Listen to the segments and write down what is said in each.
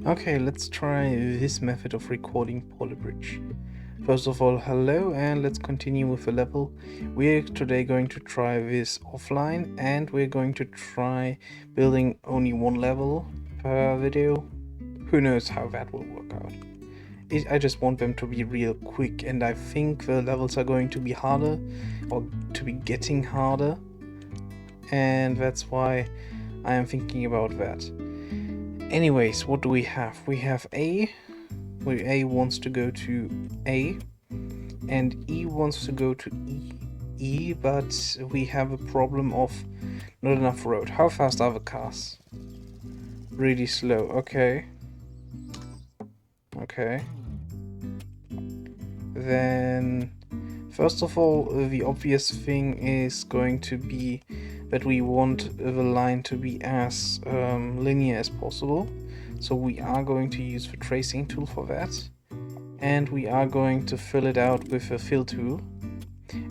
Okay, let's try this method of recording Polybridge. First of all, hello, and let's continue with the level. We're today going to try this offline, and we're going to try building only one level per video. Who knows how that will work out. I just want them to be real quick, and I think the levels are going to be harder, or to be getting harder, and that's why I am thinking about that. Anyways, what do we have? We have A, where A wants to go to A, and E wants to go to E, but we have a problem of not enough road. How fast are the cars? Really slow. Okay. Then, first of all, the obvious thing is going to be that we want the line to be as linear as possible. So we are going to use the tracing tool for that. And we are going to fill it out with a fill tool.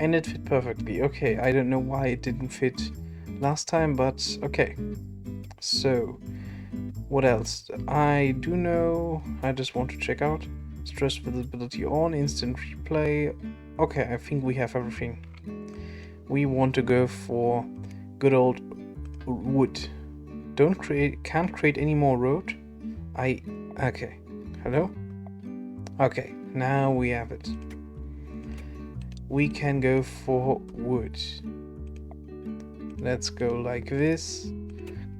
And it fit perfectly. Okay, I don't know why it didn't fit last time, but okay. So, what else? I do know, I just want to check out. Stress visibility on, instant replay. Okay, I think we have everything. We want to go for good old wood. Can't create any more road. Okay. Hello? Okay, now we have it. We can go for wood. Let's go like this.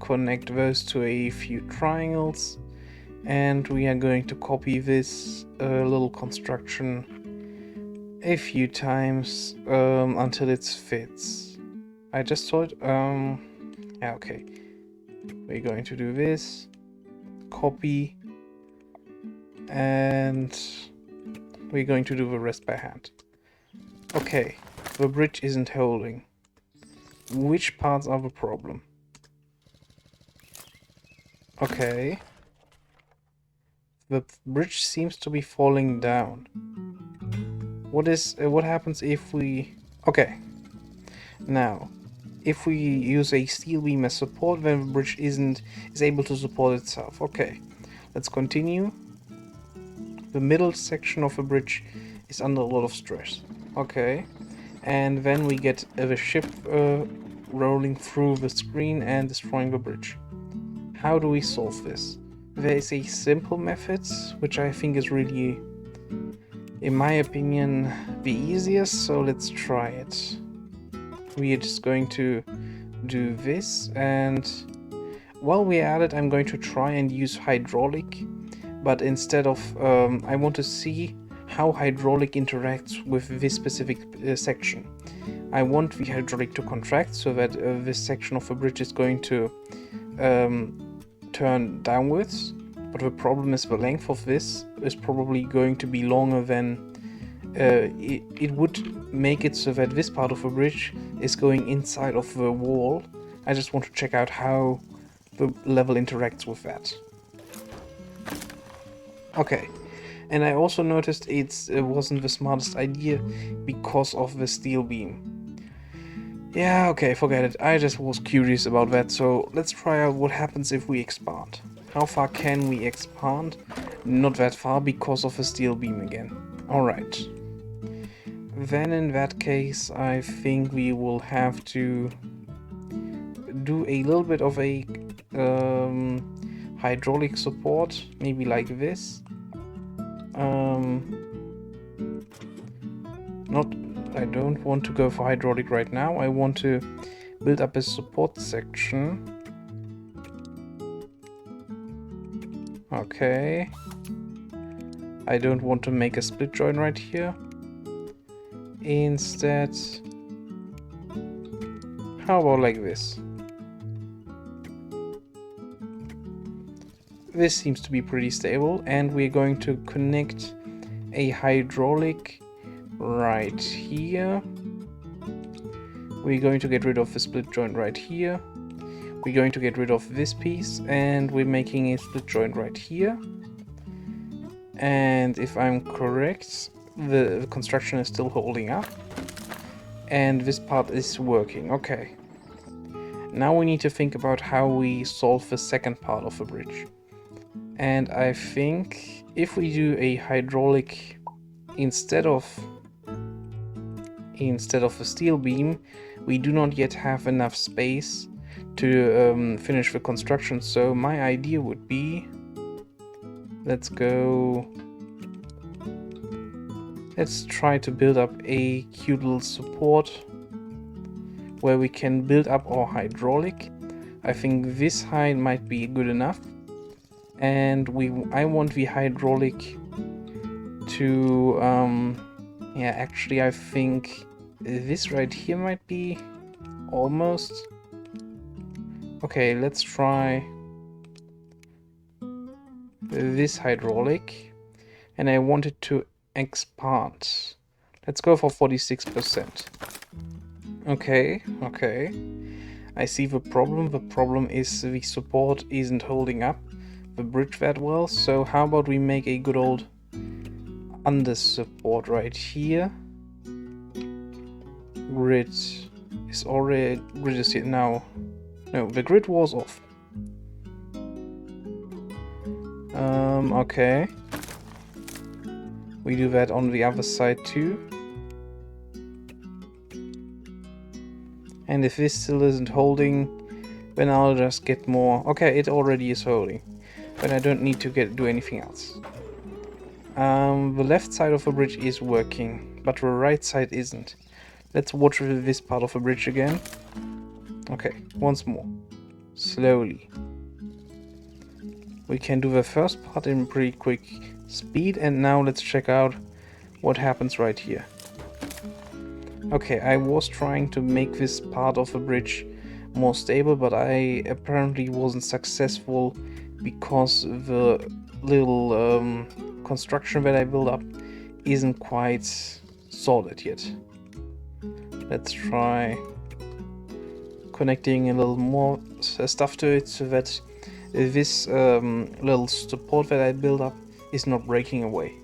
Connect those to a few triangles. And we are going to copy this little construction a few times until it fits. I just saw it. Yeah, okay. We're going to do this. Copy. And we're going to do the rest by hand. Okay, the bridge isn't holding. Which parts are the problem? Okay. The bridge seems to be falling down. What happens if we... Okay. Now, if we use a steel beam as support, then the bridge is able to support itself. Okay, let's continue. The middle section of the bridge is under a lot of stress. Okay, and then we get the ship rolling through the screen and destroying the bridge. How do we solve this? There is a simple method, which I think is really, in my opinion, the easiest, so let's try it. We are just going to do this, and while we're at it, I'm going to try and use hydraulic. But instead of, I want to see how hydraulic interacts with this specific section. I want the hydraulic to contract so that this section of the bridge is going to turn downwards. But the problem is the length of this is probably going to be longer than it would make it so that this part of the bridge is going inside of the wall. I just want to check out how the level interacts with that. Okay, and I also noticed it wasn't the smartest idea because of the steel beam. Yeah, okay, forget it. I just was curious about that, so let's try out what happens if we expand. How far can we expand? Not that far because of the steel beam again. Alright. Then in that case, I think we will have to do a little bit of a hydraulic support, maybe like this. I don't want to go for hydraulic right now. I want to build up a support section. Okay. I don't want to make a split joint right here. Instead, how about like this? This seems to be pretty stable, and we're going to connect a hydraulic right here. We're going to get rid of the split joint right here. We're going to get rid of this piece, and we're making a split joint right here. And if I'm correct, the construction is still holding up. And this part is working. Okay. Now we need to think about how we solve the second part of the bridge. And I think if we do a hydraulic instead of a steel beam, we do not yet have enough space to finish the construction. So my idea would be, let's try to build up a cute little support where we can build up our hydraulic. I think this height might be good enough, and I want the hydraulic to yeah, actually I think this right here might be almost okay. Let's try this hydraulic, and I want it to expand. Let's go for 46%. Okay, I see the problem. The problem is the support isn't holding up the bridge that well. So how about we make a good old under support right here. Grid is here now. No, the grid was off. Okay. We do that on the other side too. And if this still isn't holding, then I'll just get more. Okay, it already is holding, but I don't need to do anything else. The left side of the bridge is working, but the right side isn't. Let's watch this part of the bridge again. Okay, once more. Slowly. We can do the first part in pretty quick speed, and now let's check out what happens right here. Okay, I was trying to make this part of the bridge more stable, but I apparently wasn't successful because the little construction that I built up isn't quite solid yet. Let's try connecting a little more stuff to it so that this little support that I built up is not breaking away.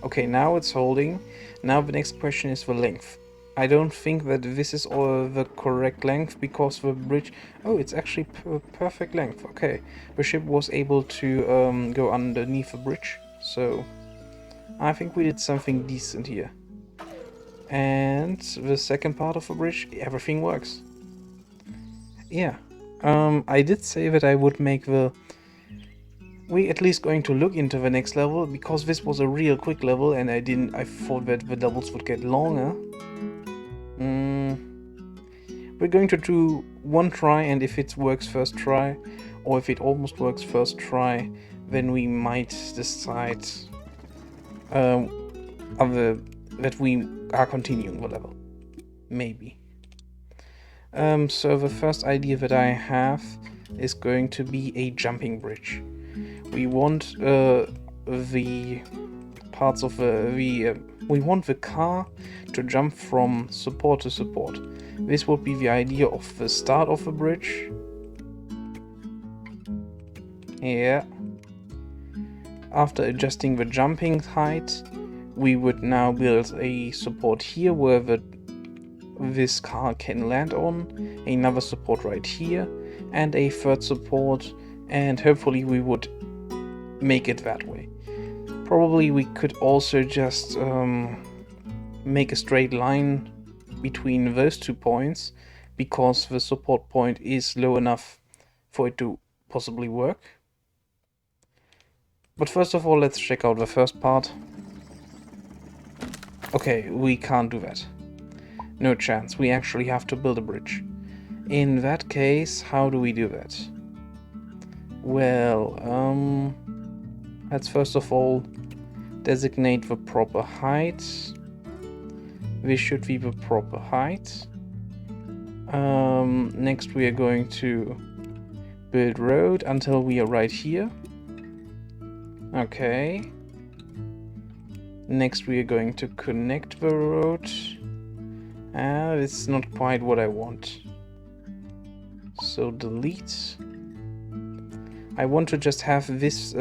Okay, now it's holding. Now the next question is the length. I don't think that this is all the correct length because the bridge... Oh, it's actually perfect length. Okay, the ship was able to go underneath the bridge, so I think we did something decent here. And the second part of the bridge, everything works. Yeah, I did say that I would make we at least going to look into the next level, because this was a real quick level and I thought that the levels would get longer. We're going to do one try, and if it works first try, or if it almost works first try, then we might decide that we are continuing the level. Maybe. So the first idea that I have is going to be a jumping bridge. We want the parts of we want the car to jump from support to support. This would be the idea of the start of the bridge. Yeah. After adjusting the jumping height, we would now build a support here where this car can land on, another support right here, and a third support, and hopefully we would make it that way. Probably we could also just make a straight line between those 2 points, because the support point is low enough for it to possibly work. But first of all, let's check out the first part. Okay, we can't do that. No chance, we actually have to build a bridge. In that case, how do we do that? Well, let's first of all designate the proper height. This should be the proper height. Next we are going to build road until we are right here. Okay. Next we are going to connect the road. It's not quite what I want. So delete. I want to just have this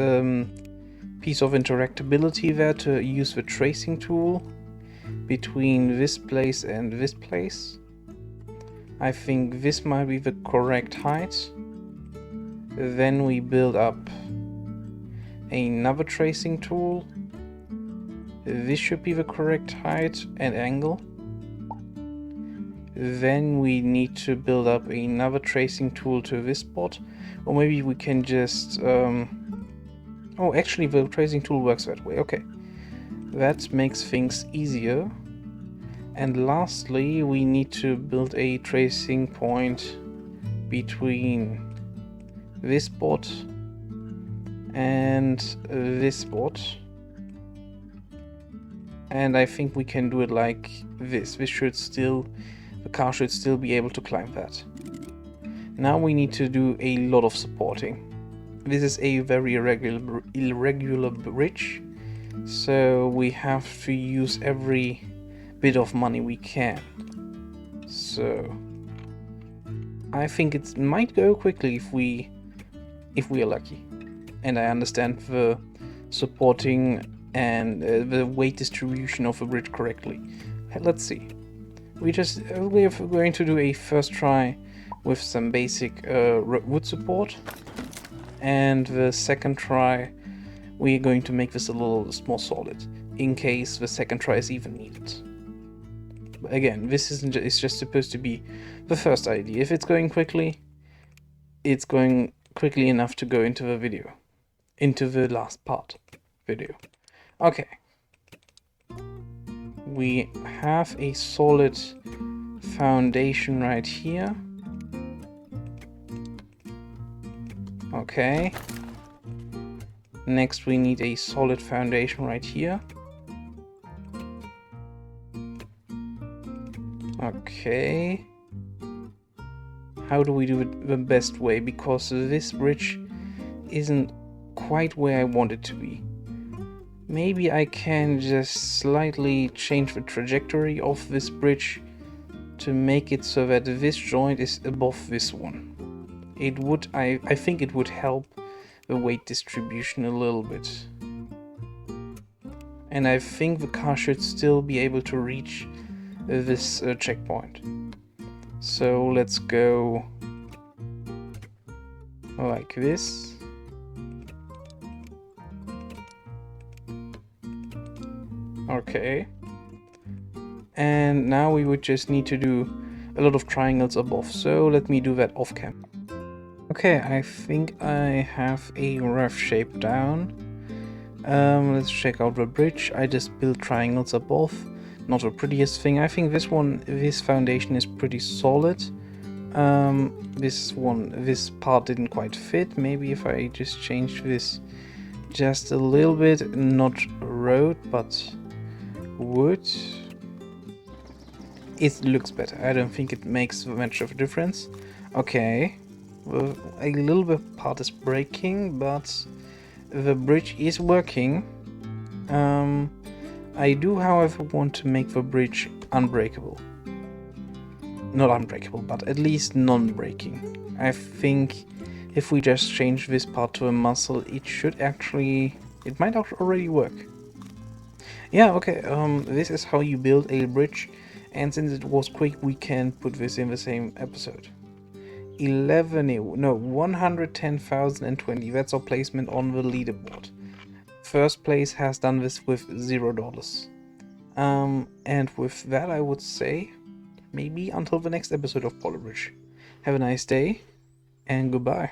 piece of interactability there to use the tracing tool between this place and this place. I think this might be the correct height. Then we build up another tracing tool. This should be the correct height and angle. Then we need to build up another tracing tool to this spot, or maybe we can just oh, actually the tracing tool works that way. Okay, that makes things easier. And lastly, we need to build a tracing point between this spot and this spot. And I think we can do it like this. The car should still be able to climb that. Now we need to do a lot of supporting. This is a very irregular bridge, so we have to use every bit of money we can. So I think it might go quickly if we are lucky. And I understand the supporting and the weight distribution of the bridge correctly. Let's see. We're going to do a first try with some basic wood support, and the second try we're going to make this a little more solid in case the second try is even needed. But again, it's just supposed to be the first idea. If it's going quickly, it's going quickly enough to go into the last part video. Okay. We have a solid foundation right here. Okay. Next we need a solid foundation right here. Okay. How do we do it the best way? Because this bridge isn't quite where I want it to be. Maybe I can just slightly change the trajectory of this bridge to make it so that this joint is above this one. I think it would help the weight distribution a little bit. And I think the car should still be able to reach this checkpoint. So let's go like this. Okay. And now we would just need to do a lot of triangles above. So let me do that off cam. Okay, I think I have a rough shape down. Let's check out the bridge. I just built triangles above. Not the prettiest thing. I think this foundation is pretty solid. This part didn't quite fit. Maybe if I just change this just a little bit, not road, but wood, it looks better. I don't think it makes much of a difference. Okay, well, a little bit part is breaking, but the bridge is working. I do, however, want to make the bridge unbreakable. Not unbreakable, but at least non-breaking. I think if we just change this part to a muscle, it might already work. Yeah, okay, this is how you build a bridge, and since it was quick, we can put this in the same episode. 110,020, that's our placement on the leaderboard. First place has done this with $0. And with that, I would say, maybe until the next episode of Polybridge. Have a nice day, and goodbye.